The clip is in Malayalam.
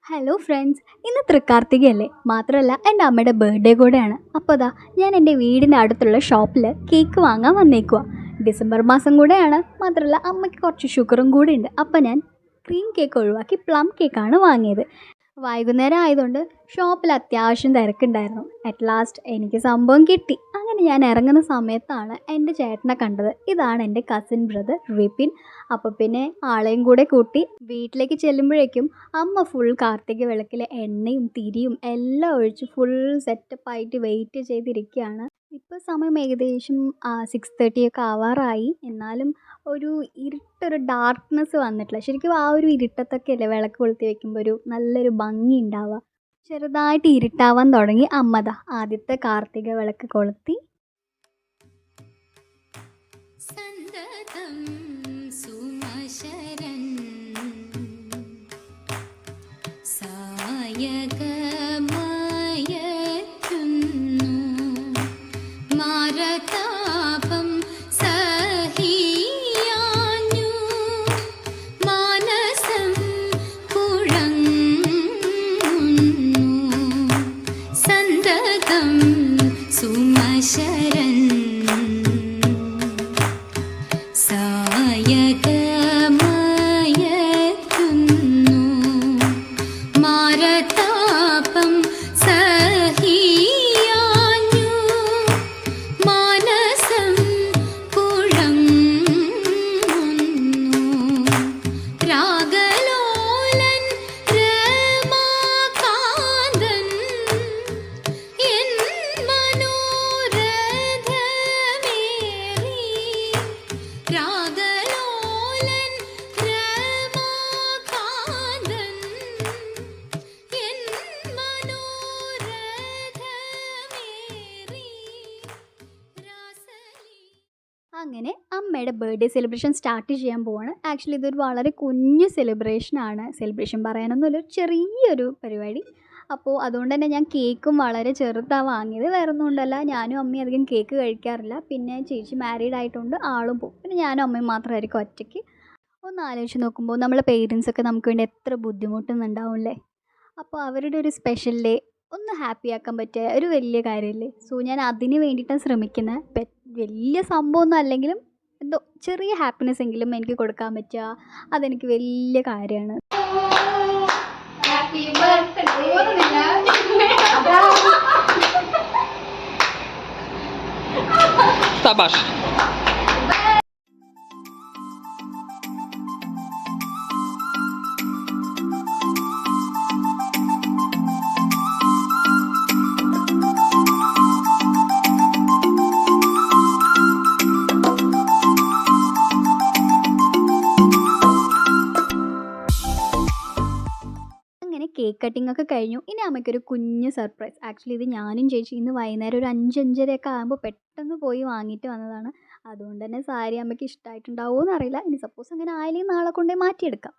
ഹലോ ഫ്രണ്ട്സ്, ഇന്ന് തൃക്കാർത്തികയല്ലേ. മാത്രമല്ല എൻ്റെ അമ്മയുടെ ബർത്ത്ഡേ കൂടെയാണ്. അപ്പോൾ ദാ ഞാൻ എൻ്റെ വീടിൻ്റെ അടുത്തുള്ള ഷോപ്പിൽ കേക്ക് വാങ്ങാൻ വന്നേക്കുക. ഡിസംബർ മാസം കൂടെയാണ്. മാത്രമല്ല അമ്മയ്ക്ക് കുറച്ച് ഷുഗറും കൂടി ഉണ്ട്. അപ്പോൾ ഞാൻ ക്രീം കേക്ക് ഒഴിവാക്കി പ്ലം കേക്കാണ് വാങ്ങിയത്. വൈകുന്നേരം ആയതുകൊണ്ട് ഷോപ്പിൽ അത്യാവശ്യം തിരക്കുണ്ടായിരുന്നു. അറ്റ് ലാസ്റ്റ് എനിക്ക് സംഭവം കിട്ടി. അങ്ങനെ ഞാൻ ഇറങ്ങുന്ന സമയത്താണ് എൻ്റെ ചേട്ടനെ കണ്ടത്. ഇതാണ് എൻ്റെ കസിൻ ബ്രദർ റിപിൻ. അപ്പോൾ പിന്നെ ആളെയും കൂടെ കൂട്ടി വീട്ടിലേക്ക് ചെല്ലുമ്പോഴേക്കും അമ്മ ഫുൾ കാർത്തിക വിളക്കിലെ എണ്ണയും തിരിയും എല്ലാം ഒഴിച്ച് ഫുൾ സെറ്റപ്പായിട്ട് വെയിറ്റ് ചെയ്തിരിക്കുകയാണ്. ഇപ്പോൾ സമയം ഏകദേശം 6:30 ഒക്കെ ആവാറായി. എന്നാലും ഒരു ഇരുട്ടൊരു ഡാർക്ക്നെസ് വന്നിട്ടില്ല. ശരിക്കും ആ ഒരു ഇരുട്ടത്തൊക്കെ അല്ലേ വിളക്ക് കൊളുത്തി വെക്കുമ്പോൾ ഒരു നല്ലൊരു ഭംഗി ഉണ്ടാവുക. ചെറുതായിട്ട് ഇരുട്ടാവാൻ തുടങ്ങി. അമ്മ ദാ ആദ്യത്തെ കാർത്തിക വിളക്ക് കൊളുത്തി. സന്തതം സുമശരൻ സായകമയത്തുന്നു മാരതാപം സഹിയാഞ്ഞു മാനസം കുഴങ്ങുന്നു സന്തതം സുമശരൻ സായകമയത്തുന്നു മാരതാപം സഹിയാഞ്ഞു മാനസം കുഴങ്ങുന്നു രാഗലോലൻ രമാകാന്തൻ എൻ മനോരഥമേറി രാഗലോലൻ രമാകാന്തൻ എൻ മനോരഥമേറി രാസലീ. അങ്ങനെ അമ്മയുടെ ബർത്ത്ഡേ സെലിബ്രേഷൻ സ്റ്റാർട്ട് ചെയ്യാൻ പോവാണ്. ആക്ച്വലി ഇതൊരു വളരെ കുഞ്ഞു സെലിബ്രേഷനാണ്. സെലിബ്രേഷൻ പറയാനൊന്നുമില്ല, ഒരു ചെറിയൊരു പരിപാടി. അപ്പോൾ അതുകൊണ്ട് തന്നെ ഞാൻ കേക്കും വളരെ ചെറുതാണ് വാങ്ങിയത്. വേറെ ഒന്നും കൊണ്ടല്ല, ഞാനും അമ്മയും അധികം കേക്ക് കഴിക്കാറില്ല. പിന്നെ ചേച്ചി മാരീഡ് ആയിട്ടുണ്ട്, ആളും പോകും. പിന്നെ ഞാനും അമ്മയും മാത്രമായിരിക്കും ഒറ്റയ്ക്ക്. ഒന്ന് ആലോചിച്ച് നോക്കുമ്പോൾ നമ്മളെ പേരൻസൊക്കെ നമുക്ക് വേണ്ടി എത്ര ബുദ്ധിമുട്ടുന്നുണ്ടാവില്ലേ. അപ്പോൾ അവരുടെ ഒരു സ്പെഷ്യൽ ഡേ ഒന്ന് ഹാപ്പി ആക്കാൻ പറ്റിയ ഒരു വലിയ കാര്യമല്ലേ. സോ ഞാൻ അതിന് വേണ്ടിയിട്ടാണ് ശ്രമിക്കുന്നത്. വലിയ സംഭവമൊന്നും അല്ലെങ്കിലും എന്തോ ചെറിയ ഹാപ്പിനെസ് എങ്കിലും എനിക്ക് കൊടുക്കാൻ പറ്റുക, അതെനിക്ക് വലിയ കാര്യമാണ്. Sabash. അങ്ങനെ കേക്ക് കട്ടിംഗ് ഒക്കെ കഴിഞ്ഞു. ഇനി അമ്മയ്ക്കൊരു കുഞ്ഞ് സർപ്രൈസ്. ആക്ച്വലി ഇത് ഞാനും ചേച്ചി ഇന്ന് വൈകുന്നേരം ഒരു 5-5:30 ഒക്കെ ആകുമ്പോൾ പെട്ടെന്ന് പോയി വാങ്ങിയിട്ട് വന്നതാണ്. അതുകൊണ്ട് തന്നെ സാരി അമ്മയ്ക്ക് ഇഷ്ടമായിട്ടുണ്ടാവുമോ എന്നറിയില്ല. ഇനി സപ്പോസ് അങ്ങനെ ആയാലും നാളെ കൊണ്ടുപോയി മാറ്റിയെടുക്കാം.